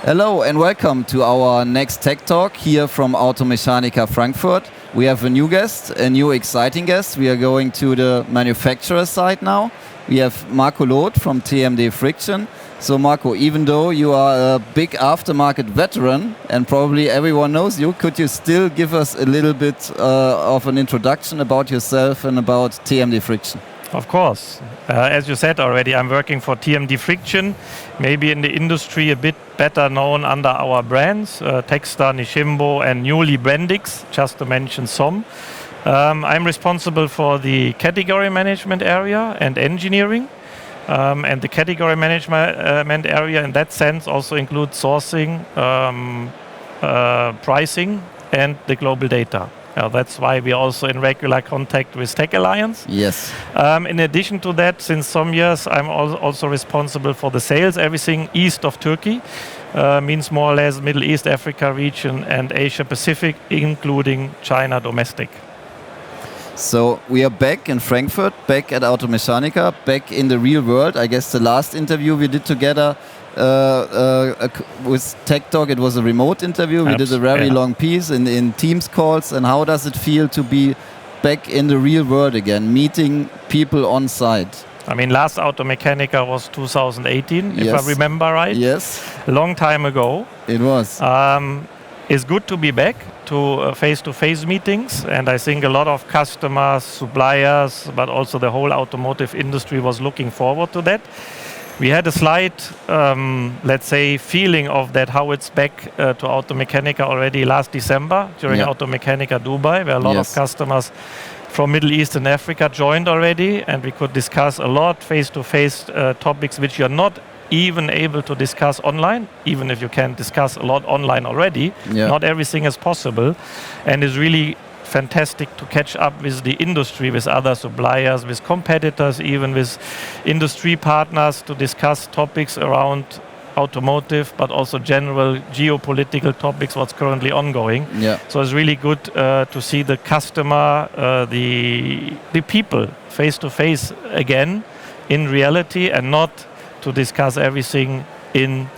Hello and welcome to our next Tech Talk here from Automechanica Frankfurt. We have a new guest, a new exciting guest. We are going to the manufacturer side now. We have Marco Loth from TMD Friction. So Marco, even though you are a big aftermarket veteran and probably everyone knows you, could you still give us a little bit of an introduction about yourself and about TMD Friction? Of course. As you said already, I'm working for TMD Friction, maybe in the industry a bit better known under our brands, TecTalk, Nishimbo and newly Brandix, just to mention some. I'm responsible for the category management area and engineering. And the category management area in that sense also includes sourcing, pricing and the global data. That's why we are also in regular contact with Tech Alliance. Yes. In addition to that, since some years, I'm also responsible for the sales, everything east of Turkey, means more or less Middle East, Africa region and Asia Pacific, including China domestic. So we are back in Frankfurt, back at Automechanica, back in the real world. I guess the last interview we did together with TecTalk, it was a remote interview. We did a very long piece in Teams calls. And how does it feel to be back in the real world again, meeting people on site? I mean, last Automechanica was 2018, if I remember right. Yes. A long time ago. It was. It's good to be back to face-to-face meetings, and I think a lot of customers, suppliers, but also the whole automotive industry was looking forward to that. We had a slight, let's say, feeling of that, how it's back to Automechanica already last December during Automechanica Dubai, where a lot of customers from Middle East and Africa joined already, and we could discuss a lot face-to-face topics which you're not even able to discuss online, even if you can discuss a lot online already. Not everything is possible, and it's really fantastic to catch up with the industry, with other suppliers, with competitors, even with industry partners to discuss topics around automotive, but also general geopolitical topics, what's currently ongoing. So it's really good to see the customer, the people face to face again in reality, and not to discuss everything in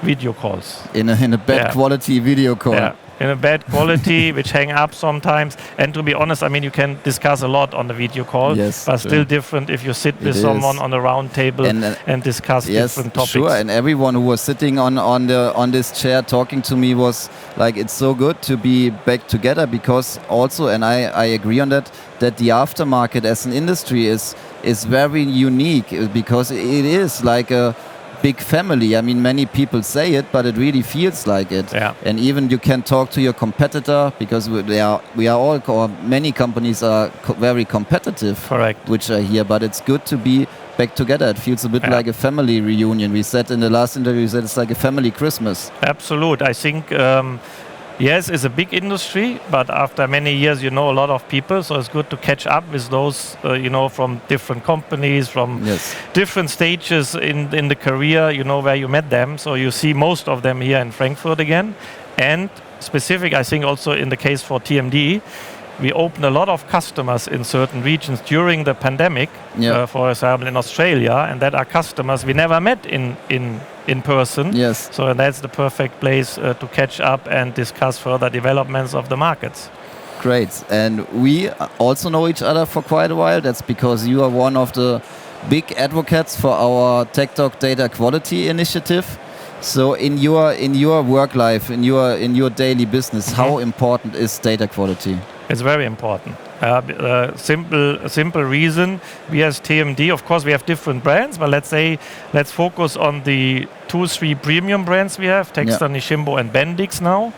video calls. In a bad quality video call. In a bad quality, which hang up sometimes. And to be honest, I mean, you can discuss a lot on the video call, but still different if you sit with someone on a round table and discuss different topics. Sure, and everyone who was sitting on this chair talking to me was like, it's so good to be back together, because also, and I agree on that the aftermarket as an industry is very unique, because it is like a big family. I mean, many people say it, but it really feels like it. And even you can talk to your competitor, because many companies are very competitive. Correct. Which are here, but it's good to be back together. It feels a bit like a family reunion. We said in the last interview, it's like a family Christmas. Absolute. I think yes, it's a big industry, but after many years, you know a lot of people, so it's good to catch up with those, from different companies, from different stages in the career, where you met them. So you see most of them here in Frankfurt again. And specific, I think also in the case for TMD, we opened a lot of customers in certain regions during the pandemic, for example in Australia, and that are customers we never met in person. So that's the perfect place to catch up and discuss further developments of the markets. Great. And we also know each other for quite a while. That's because you are one of the big advocates for our TecTalk data quality initiative. So in your work life, in your daily business, how important is data quality? It's very important. Simple reason. We as TMD, of course, we have different brands, but let's focus on the 2-3 premium brands we have, TecTalk, Nishimbo and Brandix now.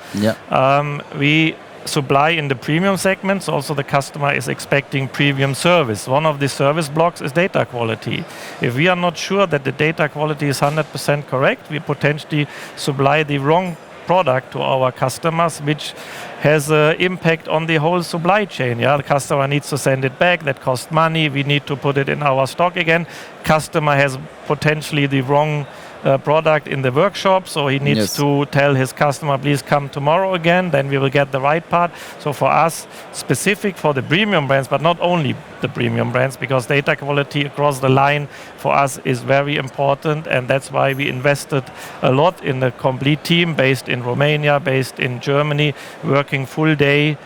We supply in the premium segments. Also the customer is expecting premium service. One of the service blocks is data quality. If we are not sure that the data quality is 100% correct, we potentially supply the wrong product to our customers, which has an impact on the whole supply chain. The customer needs to send it back. That costs money. We need to put it in our stock again. Customer has potentially the wrong product in the workshop, so he needs to tell his customer, please come tomorrow again, then we will get the right part. So for us, specific for the premium brands, but not only the premium brands, because data quality across the line for us is very important, and that's why we invested a lot in the complete team based in Romania, based in Germany, working full day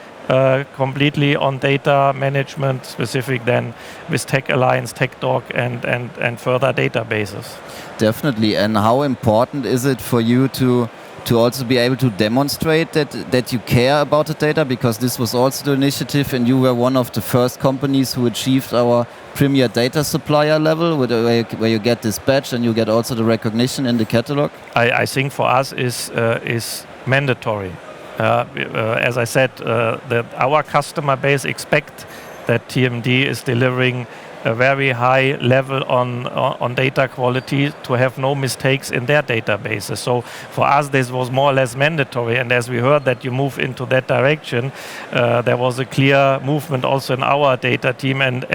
completely on data management, specific then with Tech Alliance, TecTalk, and further databases. Definitely. And how important is it for you to also be able to demonstrate that you care about the data? Because this was also the initiative, and you were one of the first companies who achieved our premier data supplier level, where you get this badge and you get also the recognition in the catalog. I think for us is mandatory. As I said, that our customer base expect that TMD is delivering a very high level on data quality to have no mistakes in their databases. So for us, this was more or less mandatory. And as we heard that you move into that direction, there was a clear movement also in our data team and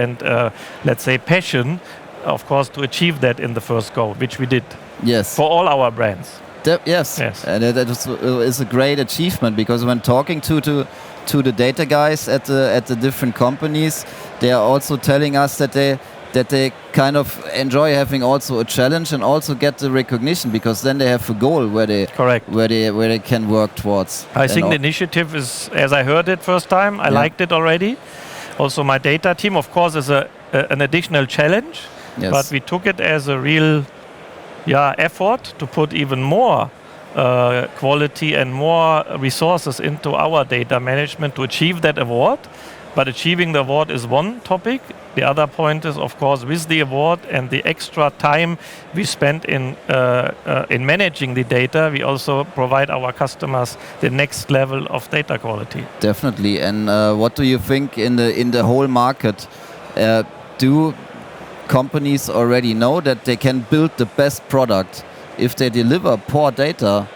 let's say passion, of course, to achieve that in the first go, which we did. Yes. For all our brands. Yes, and that is a great achievement, because when talking to the data guys at the different companies, they are also telling us that they kind of enjoy having also a challenge and also get the recognition, because then they have a goal where they can work towards. I think the initiative is, as I heard it first time, I liked it already. Also, my data team, of course, is an additional challenge, but we took it as a real effort to put even more quality and more resources into our data management to achieve that award. But achieving the award is one topic. The other point is, of course, with the award and the extra time we spent in managing the data, we also provide our customers the next level of data quality. Definitely. And what do you think in the whole market? Do companies already know that they can build the best product if they deliver poor data?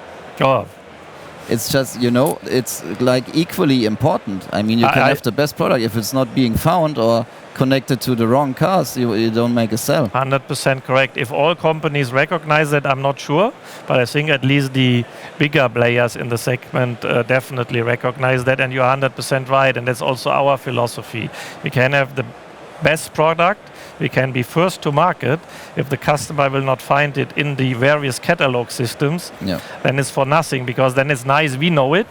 It's just, it's like equally important. I mean, you can have the best product. If it's not being found or connected to the wrong cars, you don't make a sale. 100% correct. If all companies recognize that, I'm not sure, but I think at least the bigger players in the segment definitely recognize that, and you're 100% right, and that's also our philosophy. We can have the best product, we can be first to market. If the customer will not find it in the various catalog systems, then it's for nothing, because then it's nice, we know it,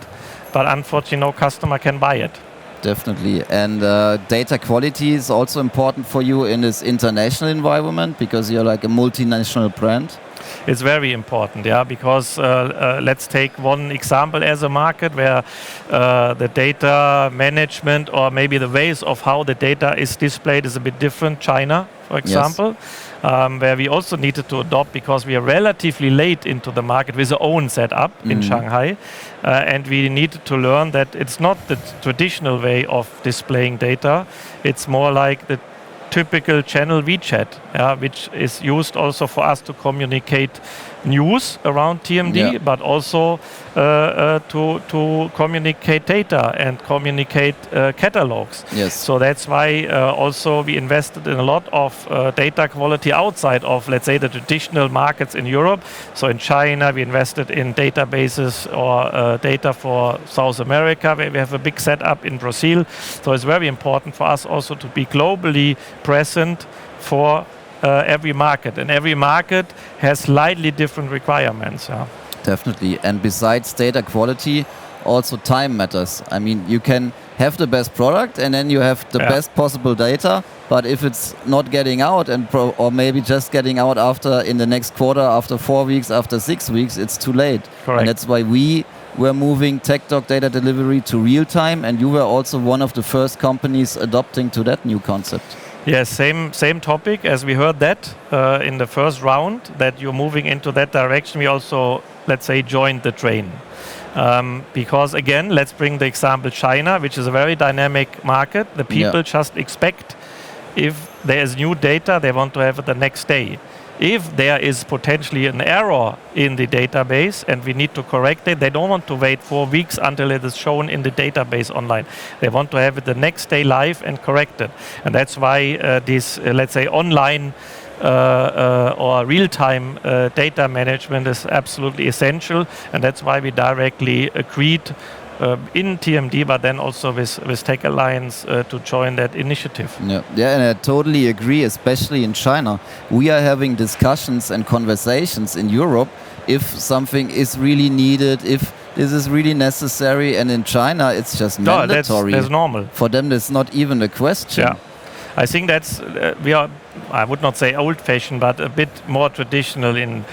but unfortunately no customer can buy it. Definitely. And data quality is also important for you in this international environment, because you're like a multinational brand. It's very important, because let's take one example as a market where the data management or maybe the ways of how the data is displayed is a bit different. China, for example, where we also needed to adopt, because we are relatively late into the market with our own setup in Shanghai, and we needed to learn that it's not the traditional way of displaying data. It's more like the typical channel WeChat, which is used also for us to communicate news around TMD, but also to communicate data and communicate catalogs. So that's why also we invested in a lot of data quality outside of, let's say, the traditional markets in Europe. So in China, we invested in databases or data for South America, where we have a big setup in Brazil. So it's very important for us also to be globally present for every market, and every market has slightly different requirements. Definitely. And besides data quality, also time matters. I mean, you can have the best product and then you have the best possible data, but if it's not getting out or maybe just getting out in the next quarter, after 4 weeks, after 6 weeks, it's too late. Correct. And that's why we were moving TecTalk data delivery to real time, and you were also one of the first companies adopting to that new concept. Yes, same topic. As we heard that in the first round, that you're moving into that direction, we also, let's say, joined the train. Because again, let's bring the example China, which is a very dynamic market. The people just expect, if there is new data, they want to have it the next day. If there is potentially an error in the database and we need to correct it, they don't want to wait 4 weeks until it is shown in the database online. They want to have it the next day live and corrected. And that's why this, let's say, online or real-time data management is absolutely essential, and that's why we directly agreed in TMD, but then also with Tech Alliance to join that initiative. Yeah, and I totally agree, especially in China. We are having discussions and conversations in Europe if something is really needed, if this is really necessary, and in China it's just mandatory. That's normal. For them, that's not even a question. Yeah. I think that's we are. I would not say old-fashioned, but a bit more traditional in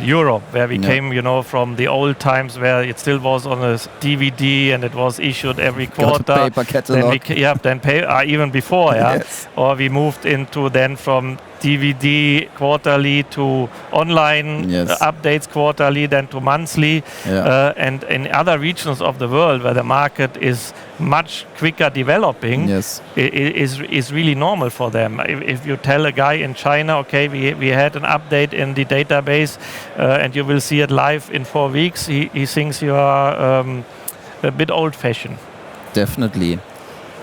Europe, where we came, from the old times where it still was on a DVD and it was issued every quarter. Paper catalog. Even before, Yes. Or we moved into then from DVD quarterly to online updates quarterly, then to monthly. Yeah. And in other regions of the world where the market is much quicker developing, is really normal for them. If you tell a guy in China, okay, we had an update in the database and you will see it live in 4 weeks, he thinks you are a bit old-fashioned. Definitely.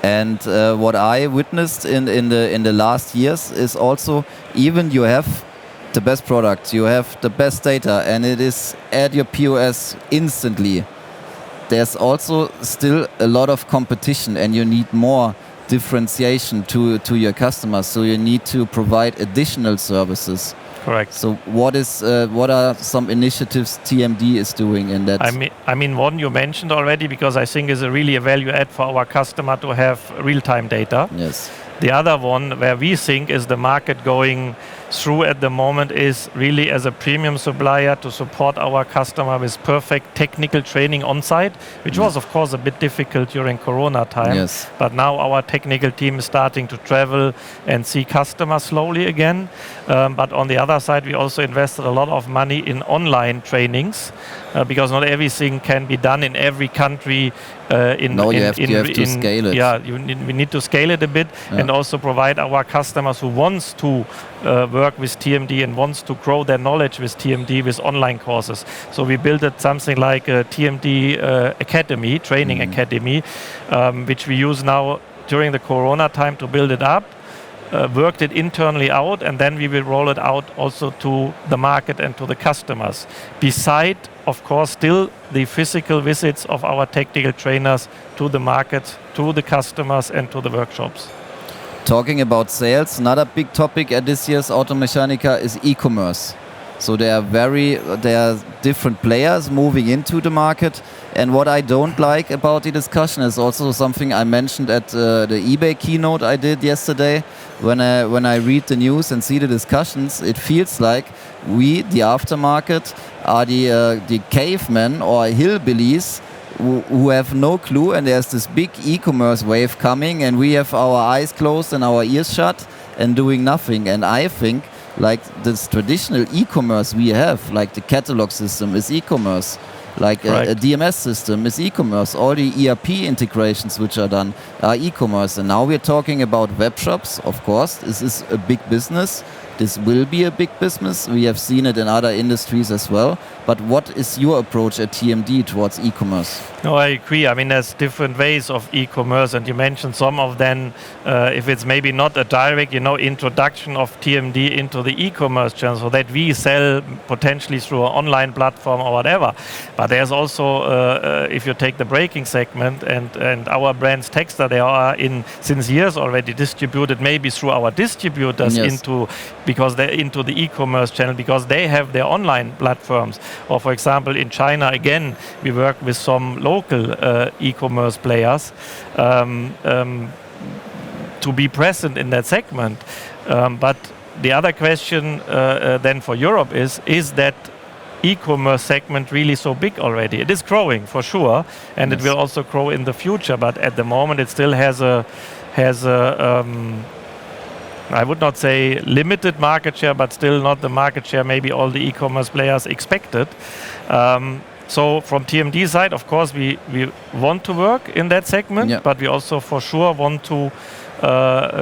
And what I witnessed in the last years is also, even you have the best product, you have the best data, and it is at your POS instantly. There's also still a lot of competition, and you need more differentiation to your customers. So you need to provide additional services. Correct. So what are some initiatives TMD is doing in that? I mean, one you mentioned already, because I think is really a value add for our customer to have real-time data. Yes. The other one where we think is the market going through at the moment is really as a premium supplier to support our customer with perfect technical training on site, which was of course a bit difficult during Corona time. Yes. But now our technical team is starting to travel and see customers slowly again. But on the other side, we also invested a lot of money in online trainings because not everything can be done in every country. You have to scale it. Yeah, we need to scale it a bit and also provide our customers who wants to work with TMD and wants to grow their knowledge with TMD with online courses. So we built something like a TMD academy, training academy, which we use now during the Corona time to build it up. Worked it internally out, and then we will roll it out also to the market and to the customers. Beside, of course, still the physical visits of our technical trainers to the market, to the customers and to the workshops. Talking about sales, another big topic at this year's Automechanica is e-commerce. So there are different players moving into the market, and what I don't like about the discussion is also something I mentioned at the eBay keynote I did yesterday. When I read the news and see the discussions, it feels like we, the aftermarket, are the cavemen or hillbillies who have no clue, and there's this big e-commerce wave coming, and we have our eyes closed and our ears shut and doing nothing. And I think like this traditional e-commerce we have, like the catalog system is e-commerce, like a DMS system is e-commerce, all the ERP integrations which are done are e-commerce. And now we're talking about web shops. Of course, this is a big business. This will be a big business. We have seen it in other industries as well. But what is your approach at TMD towards e-commerce? No, I agree. I mean, there's different ways of e-commerce, and you mentioned some of them. If it's maybe not a direct, introduction of TMD into the e-commerce channel, so that we sell potentially through an online platform or whatever. But there's also, if you take the braking segment and our brands TecTalk, they are since years already distributed, maybe through our distributors because they're into the e-commerce channel, because they have their online platforms. Or for example, in China, again, we work with some local e-commerce players to be present in that segment. But the other question then for Europe is that e-commerce segment really so big already? It is growing for sure, and it will also grow in the future. But at the moment, it still has a I would not say limited market share, but still not the market share maybe all the e-commerce players expected. So from TMD side, of course, we want to work in that segment, but we also for sure want to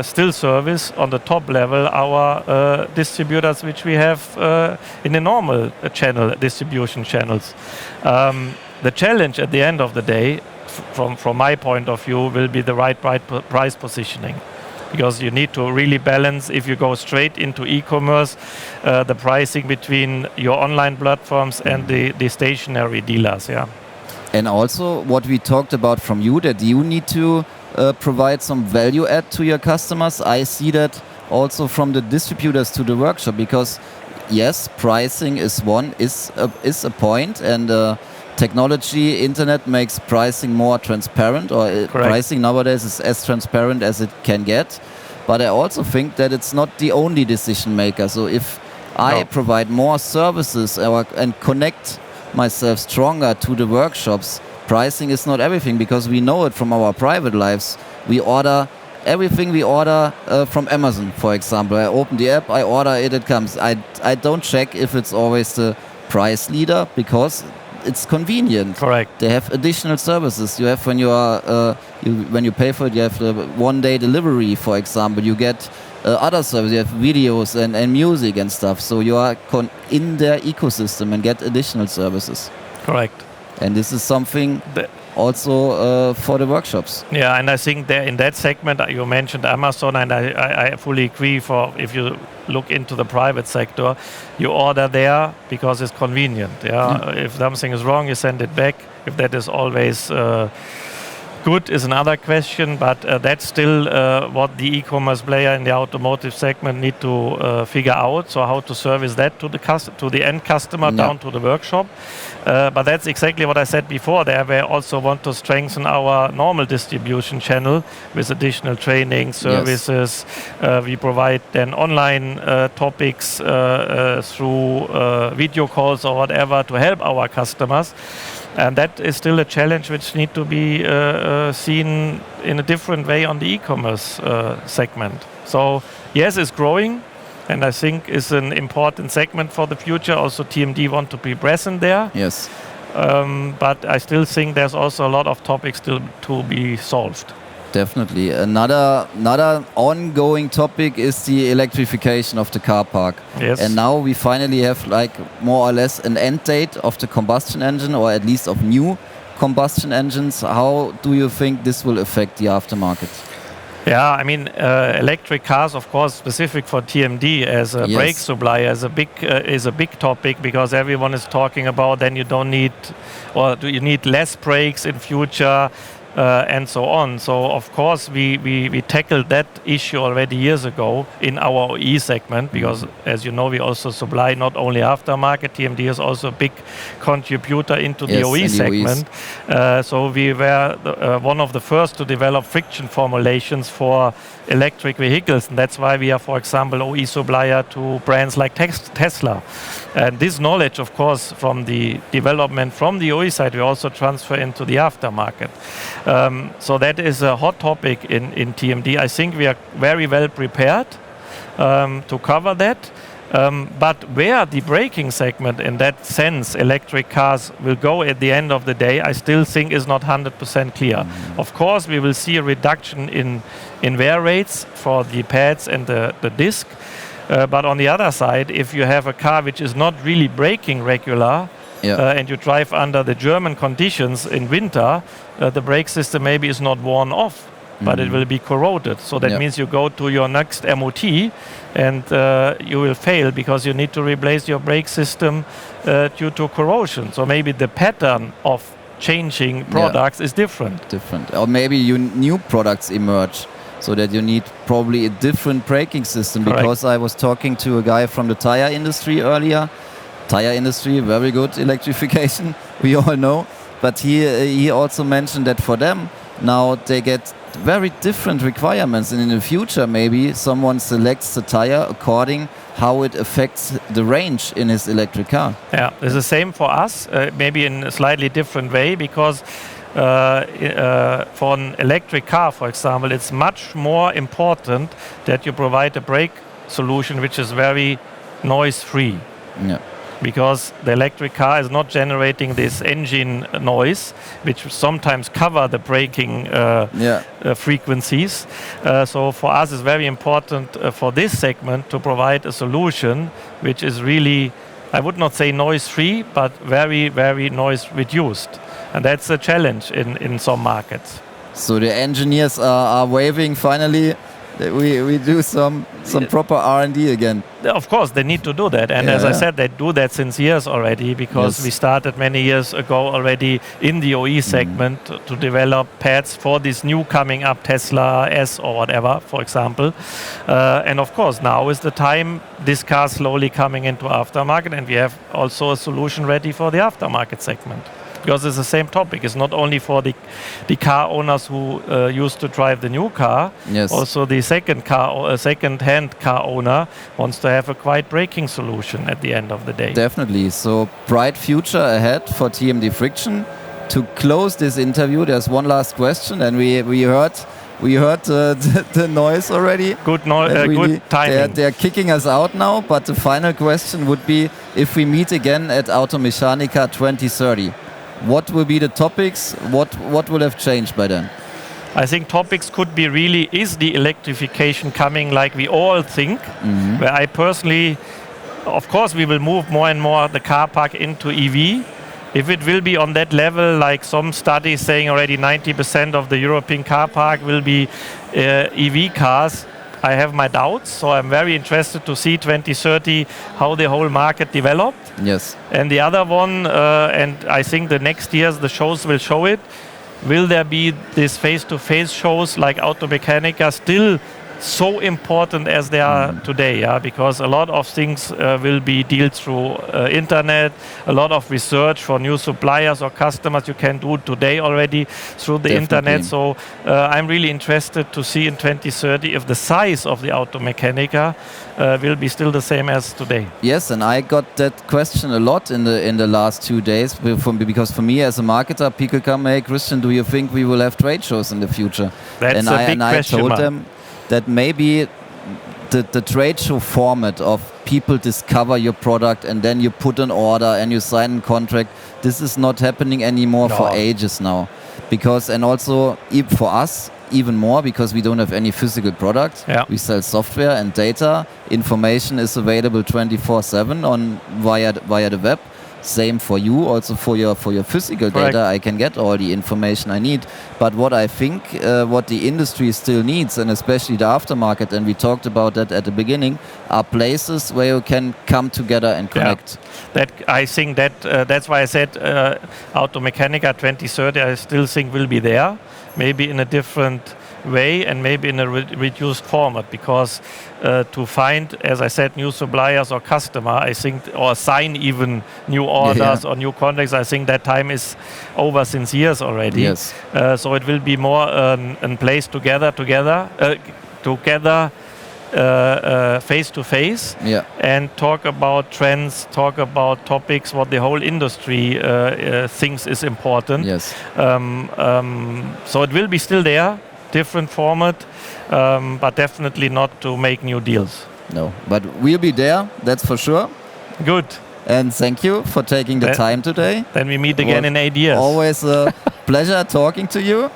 still service on the top level our distributors, which we have in the normal distribution channels. The challenge at the end of the day, from my point of view, will be the right price positioning. because you need to really balance, if you go straight into e-commerce, the pricing between your online platforms and the stationary dealers. Yeah. And also what we talked about from you, that you need to provide some value add to your customers. I see that also from the distributors to the workshop, because yes, pricing is a point, and technology, internet makes pricing more transparent, or pricing nowadays is as transparent as it can get. But I also think that it's not the only decision maker. So if I provide more services and connect myself stronger to the workshops, pricing is not everything, because we know it from our private lives. We order everything from Amazon, for example. I open the app, I order it, it comes. I don't check if it's always the price leader, because it's convenient. Correct. They have additional services. You have when you pay for it, you have the one-day delivery, for example. You get other services. You have videos and music and stuff. So you are in their ecosystem and get additional services. Correct. And this is something also for the workshops. Yeah, and I think there in that segment you mentioned Amazon, and I fully agree. If you look into the private sector, you order there because it's convenient. Yeah, if something is wrong, you send it back. If that is always good is another question, but that's still what the e-commerce player in the automotive segment need to figure out. So how to service that to the end customer down to the workshop. But that's exactly what I said before. There we also want to strengthen our normal distribution channel with additional training services. Yes. We provide then online topics through video calls or whatever to help our customers. And that is still a challenge which need to be seen in a different way on the e-commerce segment. So yes, it's growing, and I think it's an important segment for the future. Also TMD want to be present there. Yes. But I still think there's also a lot of topics still to be solved. Definitely. Another ongoing topic is the electrification of the car park. Yes. And now we finally have more or less an end date of the combustion engine, or at least of new combustion engines. How do you think this will affect the aftermarket? Yeah, I mean, electric cars, of course, specific for TMD as a brake supplier is a big topic, because everyone is talking about then you don't need, or do you need less brakes in future? And so on. So of course we tackled that issue already years ago in our OE segment, because as you know, we also supply not only aftermarket. TMD is also a big contributor into the OE segment. So we were one of the first to develop friction formulations for electric vehicles, and that's why we are, for example, OE supplier to brands like Tesla. And this knowledge, of course, from the development from the OE side, we also transfer into the aftermarket. So that is a hot topic in TMD. I think we are very well prepared to cover that. But where the braking segment, in that sense, electric cars will go at the end of the day, I still think is not 100% clear. Of course, we will see a reduction in wear rates for the pads and the disc. But on the other side, if you have a car which is not really braking regular, and you drive under the German conditions in winter, the brake system maybe is not worn off, but it will be corroded. So that means you go to your next MOT and you will fail, because you need to replace your brake system due to corrosion. So maybe the pattern of changing products is different. Or maybe new products emerge, so that you need probably a different braking system. Correct. Because I was talking to a guy from the tire industry earlier. Tire industry, very good electrification, we all know. But he also mentioned that for them, now they get very different requirements. And in the future, maybe someone selects the tire according how it affects the range in his electric car. Yeah, it's the same for us, maybe in a slightly different way, because for an electric car, for example, it's much more important that you provide a brake solution which is very noise-free. Yeah. Because the electric car is not generating this engine noise, which sometimes cover the braking frequencies. So for us, it's very important for this segment to provide a solution which is really, I would not say noise-free, but very, very noise-reduced. And that's a challenge in some markets. So the engineers are waving finally. we do some proper R&D again. Of course, they need to do that. And as I said, they do that since years already, because we started many years ago already in the OE segment to develop pads for this new coming up Tesla S or whatever, for example. And of course, now is the time this car slowly coming into aftermarket, and we have also a solution ready for the aftermarket segment. Because it's the same topic. It's not only for the car owners who used to drive the new car. Yes. Also, the second-hand car owner wants to have a quiet braking solution at the end of the day. Definitely. So bright future ahead for TMD Friction. To close this interview, there's one last question, and we heard the noise already. Good timing. They're kicking us out now. But the final question would be: if we meet again at Automechanica 2030. What will be the topics? What will have changed by then? I think topics could be really, is the electrification coming like we all think? Where I personally, of course, we will move more and more the car park into EV. If it will be on that level, like some studies saying already 90% of the European car park will be EV cars, I have my doubts. So I'm very interested to see 2030 how the whole market developed. Yes. And the other one, and I think the next years the shows will show it, will there be these face-to-face shows like Automechanica still so important as they are today? Yeah? Because a lot of things will be dealt through internet, a lot of research for new suppliers or customers you can do today already through the internet. So I'm really interested to see in 2030 if the size of the Automechanica will be still the same as today. Yes, and I got that question a lot in the last 2 days, because for me as a marketer, people come, hey Christian, do you think we will have trade shows in the future? That's a big question. I told them that maybe the trade show format of people discover your product and then you put an order and you sign a contract, this is not happening anymore for ages now. Because, and also for us, even more, because we don't have any physical product. Yeah. We sell software and data. Information is available 24/7 via the web. Same for you, also for your physical data. I can get all the information I need. But what I think, what the industry still needs, and especially the aftermarket, and we talked about that at the beginning, are places where you can come together and connect. Yeah. I think that's why I said Automechanica 2030. I still think will be there, maybe in a different way and maybe in a reduced format, because to find, as I said, new suppliers or customer, I think, or sign even new orders or new contracts, I think that time is over since years already. Yes. So it will be more a place together, face to face, and talk about trends, talk about topics, what the whole industry thinks is important. Yes. So it will be still there, different format, but definitely not to make new deals. No, but we'll be there, that's for sure. Good. And thank you for taking the time today. Then we meet again in 8 years. Always a pleasure talking to you.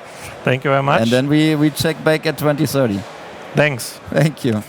Thank you very much. And then we check back at 2030. Thanks. Thank you.